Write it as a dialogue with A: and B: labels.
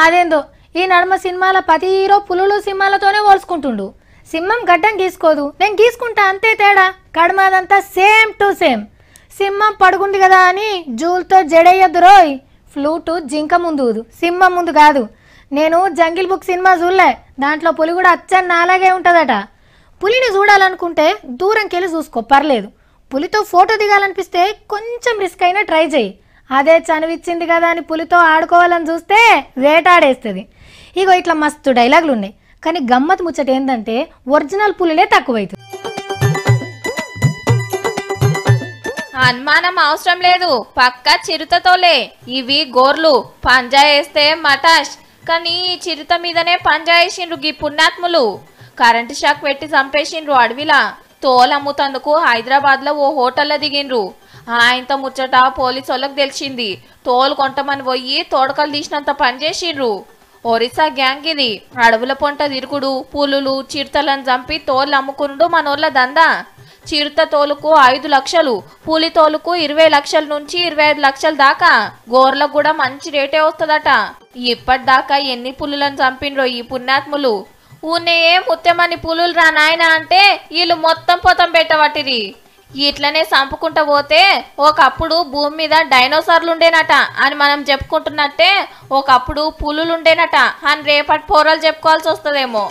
A: అదేందో ఈ నడుమ సినిమాల ప్రతి హీరో పులులు సింహాలతోనే పోల్చుకుంటుండు. సింహం గడ్డం గీసుకోదు, నేను గీసుకుంటా అంతే తేడా. కడమాదంతా సేమ్ టు సేమ్. సింహం పడుకుంది కదా అని జూల్తో జడేయద్దు రోయ్. ఫ్లూటు జింక ముందు సింహం ముందు కాదు. నేను జంగిల్ బుక్ సినిమా చూడలే, దాంట్లో పులి కూడా అచ్చన్న అలాగే ఉంటుందట. పులిని చూడాలనుకుంటే దూరంకెళ్ళి చూసుకో పర్లేదు. పులితో ఫోటో దిగాలనిపిస్తే కొంచెం రిస్క్ అయినా ట్రై చేయి. అదే చనువిచ్చింది కదా అని పులితో ఆడుకోవాలని చూస్తే వేటాడేస్తుంది. ఇగో ఇట్లా మస్తు డైలాగులు ఉన్నాయి. కానీ గమ్మత్ ముచ్చట ఏంటంటే ఒరిజినల్ పులిలే తక్కువైతుంది.
B: అనుమానం అవసరం లేదు, పక్క చిరుతతోలే. ఇవి గోర్లు, పంజా వేస్తే మటాష్. కానీ ఈ చిరుత మీదనే పంజా వేసిండ్రు గీ పుణ్యాత్ములు. కరెంటు షాక్ పెట్టి చంపేసిండ్రు అడవిలా. తోలు అమ్ముతందుకు హైదరాబాద్ లో ఓ హోటల్లో దిగిండ్రు. ఆయనతో ముచ్చట పోలీసు వాళ్ళకి తెలిసింది. తోలు కొంటమని పోయి తోడకలు తీసినంత పనిచేసిండ్రు. ఒరిస్సా గ్యాంగ్ ఇది. అడవుల పొంట తిరుగుడు, పులులు చిరుతలను చంపి తోలు అమ్ముకునుడు మనోళ్ళ దందా. చిరుత తోలుకు 5 లక్షలు, పులి తోలుకు 20 లక్షల నుంచి 25 లక్షల దాకా. గోర్లకు కూడా మంచి రేటే వస్తుందట. ఇప్పటిదాకా ఎన్ని పులులను చంపిండ్రో ఈ పుణ్యాత్ములు. ఊనే ముత్యమని పులులు రా నాయన అంటే వీళ్ళు మొత్తం పొతం పెట్టబట్టిరి. ఇట్లనే చంపుకుంటా పోతే ఒకప్పుడు భూమి మీద డైనోసార్లు ఉండేనట అని మనం చెప్పుకుంటున్నట్టే ఒకప్పుడు పులులుండేనట అని రేపటి పోరాలు చెప్పుకోవాల్సి వస్తుందేమో.